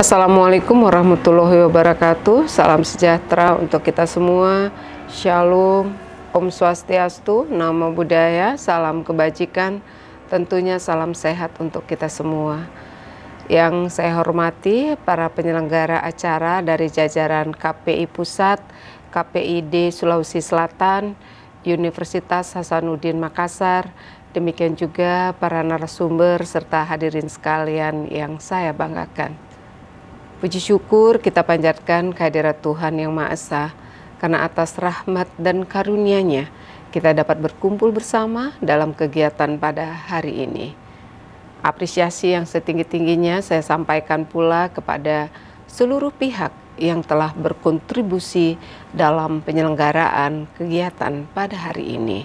Assalamualaikum warahmatullahi wabarakatuh. Salam sejahtera untuk kita semua. Shalom, Om Swastiastu, Namo Buddhaya, salam kebajikan, tentunya salam sehat untuk kita semua. Yang saya hormati para penyelenggara acara dari jajaran KPI Pusat, KPID Sulawesi Selatan, Universitas Hasanuddin Makassar, demikian juga para narasumber serta hadirin sekalian yang saya banggakan. Puji syukur kita panjatkan kehadirat Tuhan Yang Maha Esa, karena atas rahmat dan karunia-Nya kita dapat berkumpul bersama dalam kegiatan pada hari ini. Apresiasi yang setinggi-tingginya saya sampaikan pula kepada seluruh pihak yang telah berkontribusi dalam penyelenggaraan kegiatan pada hari ini.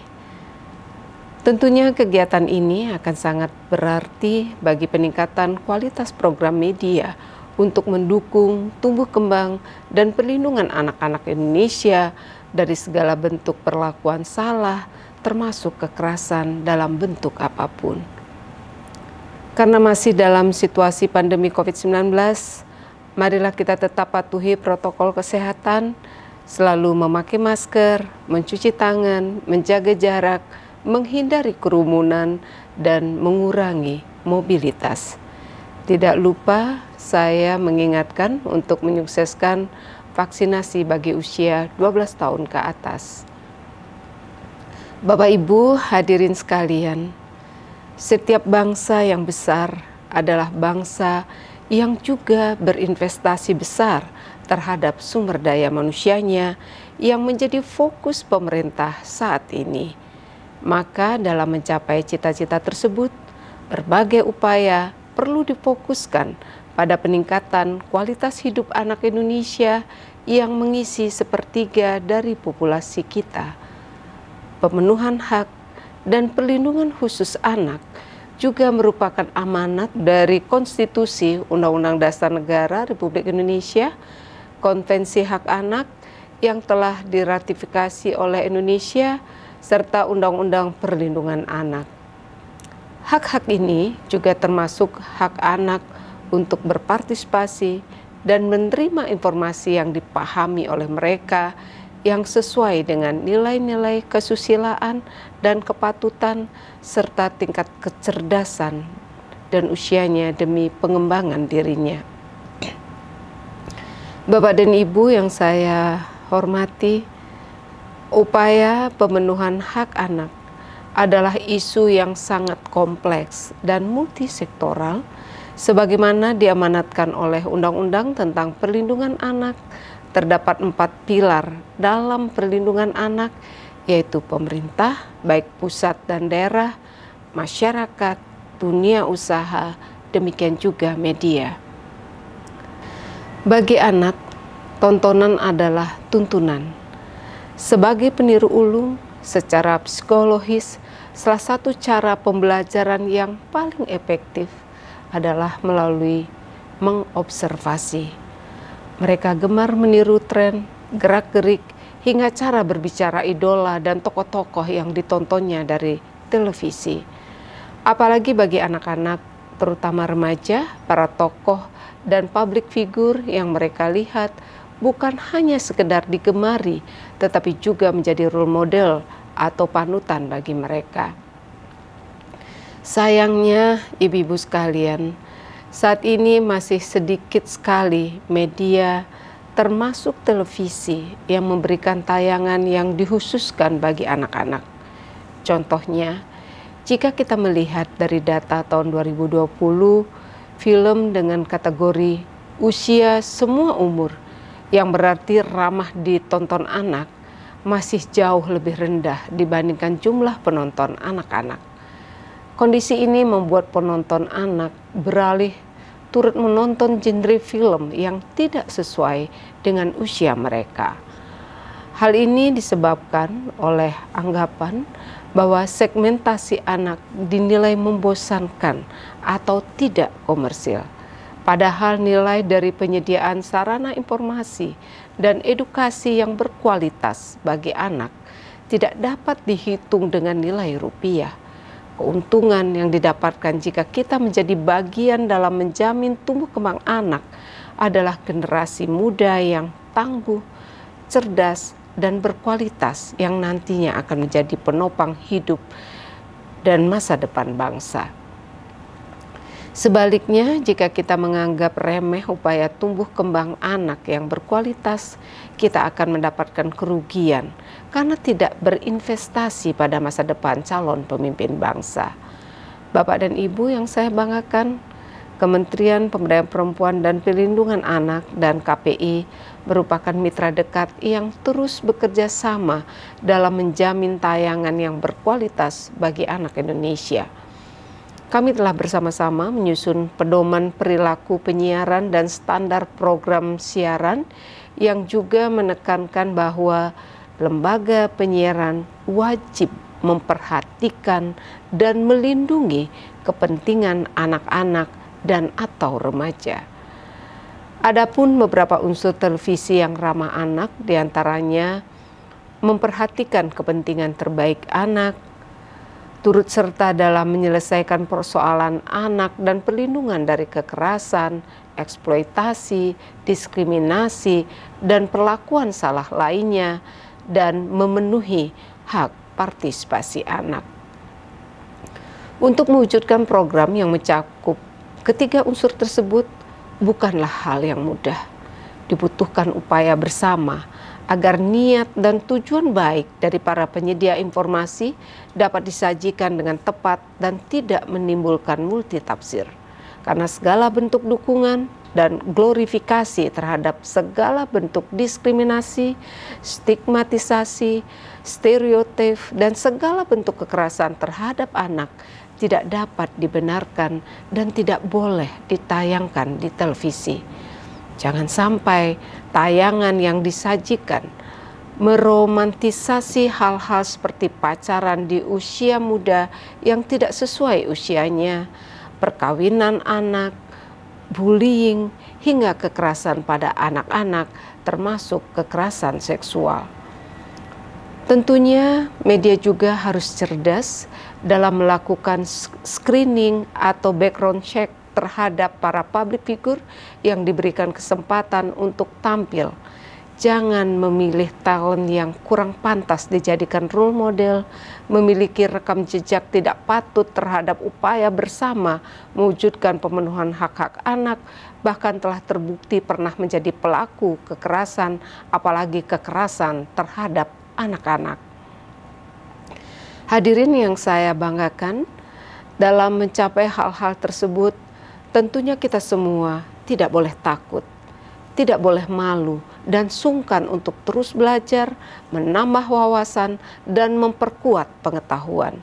Tentunya kegiatan ini akan sangat berarti bagi peningkatan kualitas program media untuk mendukung tumbuh kembang dan perlindungan anak-anak Indonesia dari segala bentuk perlakuan salah, termasuk kekerasan dalam bentuk apapun. Karena masih dalam situasi pandemi COVID-19, marilah kita tetap patuhi protokol kesehatan, selalu memakai masker, mencuci tangan, menjaga jarak, menghindari kerumunan, dan mengurangi mobilitas. Tidak lupa saya mengingatkan untuk menyukseskan vaksinasi bagi usia 12 tahun ke atas. Bapak Ibu hadirin sekalian, setiap bangsa yang besar adalah bangsa yang juga berinvestasi besar terhadap sumber daya manusianya yang menjadi fokus pemerintah saat ini. Maka dalam mencapai cita-cita tersebut, berbagai upaya perlu difokuskan pada peningkatan kualitas hidup anak Indonesia yang mengisi sepertiga dari populasi kita. Pemenuhan hak dan perlindungan khusus anak juga merupakan amanat dari Konstitusi Undang-Undang Dasar Negara Republik Indonesia, Konvensi Hak Anak yang telah diratifikasi oleh Indonesia, serta Undang-Undang Perlindungan Anak. Hak-hak ini juga termasuk hak anak untuk berpartisipasi dan menerima informasi yang dipahami oleh mereka yang sesuai dengan nilai-nilai kesusilaan dan kepatutan serta tingkat kecerdasan dan usianya demi pengembangan dirinya. Bapak dan Ibu yang saya hormati, upaya pemenuhan hak anak adalah isu yang sangat kompleks dan multisektoral, sebagaimana diamanatkan oleh Undang-Undang tentang Perlindungan Anak. Terdapat 4 pilar dalam perlindungan anak, yaitu pemerintah, baik pusat dan daerah, masyarakat, dunia usaha, demikian juga media. Bagi anak, tontonan adalah tuntunan. Sebagai peniru ulung, secara psikologis, salah satu cara pembelajaran yang paling efektif adalah melalui mengobservasi. Mereka gemar meniru tren, gerak-gerik, hingga cara berbicara idola dan tokoh-tokoh yang ditontonnya dari televisi. Apalagi bagi anak-anak, terutama remaja, para tokoh dan public figure yang mereka lihat bukan hanya sekedar digemari, tetapi juga menjadi role model atau panutan bagi mereka. Sayangnya, ibu-ibu sekalian, saat ini masih sedikit sekali media, termasuk televisi, yang memberikan tayangan yang dikhususkan bagi anak-anak. Contohnya, jika kita melihat dari data tahun 2020, film dengan kategori usia semua umur, yang berarti ramah ditonton anak, masih jauh lebih rendah dibandingkan jumlah penonton anak-anak. Kondisi ini membuat penonton anak beralih turut menonton genre film yang tidak sesuai dengan usia mereka. Hal ini disebabkan oleh anggapan bahwa segmentasi anak dinilai membosankan atau tidak komersil. Padahal nilai dari penyediaan sarana informasi dan edukasi yang berkualitas bagi anak tidak dapat dihitung dengan nilai rupiah. Keuntungan yang didapatkan jika kita menjadi bagian dalam menjamin tumbuh kembang anak adalah generasi muda yang tangguh, cerdas, dan berkualitas yang nantinya akan menjadi penopang hidup dan masa depan bangsa. Sebaliknya, jika kita menganggap remeh upaya tumbuh kembang anak yang berkualitas, kita akan mendapatkan kerugian karena tidak berinvestasi pada masa depan calon pemimpin bangsa. Bapak dan Ibu yang saya banggakan, Kementerian Pemberdayaan Perempuan dan Perlindungan Anak dan KPI merupakan mitra dekat yang terus bekerja sama dalam menjamin tayangan yang berkualitas bagi anak Indonesia. Kami telah bersama-sama menyusun pedoman perilaku penyiaran dan standar program siaran yang juga menekankan bahwa lembaga penyiaran wajib memperhatikan dan melindungi kepentingan anak-anak dan atau remaja. Adapun beberapa unsur televisi yang ramah anak, diantaranya memperhatikan kepentingan terbaik anak, turut serta dalam menyelesaikan persoalan anak dan perlindungan dari kekerasan, eksploitasi, diskriminasi, dan perlakuan salah lainnya, dan memenuhi hak partisipasi anak. Untuk mewujudkan program yang mencakup ketiga unsur tersebut bukanlah hal yang mudah. Dibutuhkan upaya bersama agar niat dan tujuan baik dari para penyedia informasi dapat disajikan dengan tepat dan tidak menimbulkan multitafsir. Karena segala bentuk dukungan dan glorifikasi terhadap segala bentuk diskriminasi, stigmatisasi, stereotip, dan segala bentuk kekerasan terhadap anak tidak dapat dibenarkan dan tidak boleh ditayangkan di televisi. Jangan sampai tayangan yang disajikan meromantisasi hal-hal seperti pacaran di usia muda yang tidak sesuai usianya, perkawinan anak, bullying, hingga kekerasan pada anak-anak termasuk kekerasan seksual. Tentunya media juga harus cerdas dalam melakukan screening atau background check terhadap para public figure yang diberikan kesempatan untuk tampil. Jangan memilih talent yang kurang pantas dijadikan role model, memiliki rekam jejak tidak patut terhadap upaya bersama mewujudkan pemenuhan hak-hak anak, bahkan telah terbukti pernah menjadi pelaku kekerasan, apalagi kekerasan terhadap anak-anak. Hadirin yang saya banggakan, dalam mencapai hal-hal tersebut, tentunya kita semua tidak boleh takut, tidak boleh malu, dan sungkan untuk terus belajar, menambah wawasan, dan memperkuat pengetahuan.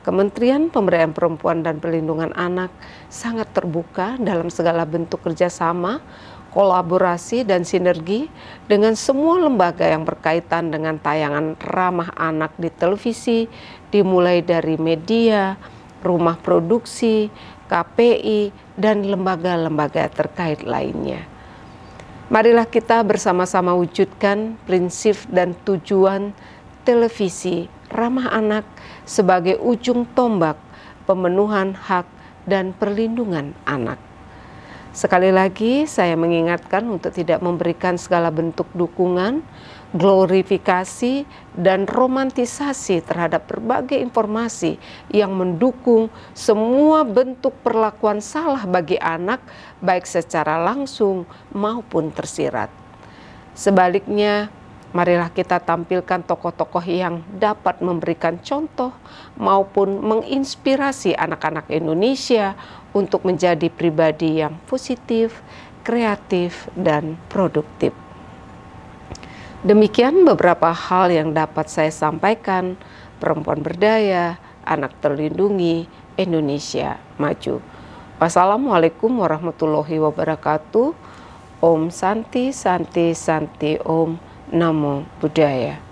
Kementerian Pemberdayaan Perempuan dan Perlindungan Anak sangat terbuka dalam segala bentuk kerjasama, kolaborasi, dan sinergi dengan semua lembaga yang berkaitan dengan tayangan ramah anak di televisi, dimulai dari media, rumah produksi, KPI, dan lembaga-lembaga terkait lainnya. Marilah kita bersama-sama wujudkan prinsip dan tujuan televisi ramah anak sebagai ujung tombak pemenuhan hak dan perlindungan anak. Sekali lagi saya mengingatkan untuk tidak memberikan segala bentuk dukungan, glorifikasi, dan romantisasi terhadap berbagai informasi yang mendukung semua bentuk perlakuan salah bagi anak, baik secara langsung maupun tersirat. Sebaliknya, marilah kita tampilkan tokoh-tokoh yang dapat memberikan contoh maupun menginspirasi anak-anak Indonesia untuk menjadi pribadi yang positif, kreatif, dan produktif. Demikian beberapa hal yang dapat saya sampaikan. Perempuan berdaya, anak terlindungi, Indonesia maju. Wassalamualaikum warahmatullahi wabarakatuh. Om Santi Santi Santi Om. Namo Buddhaya.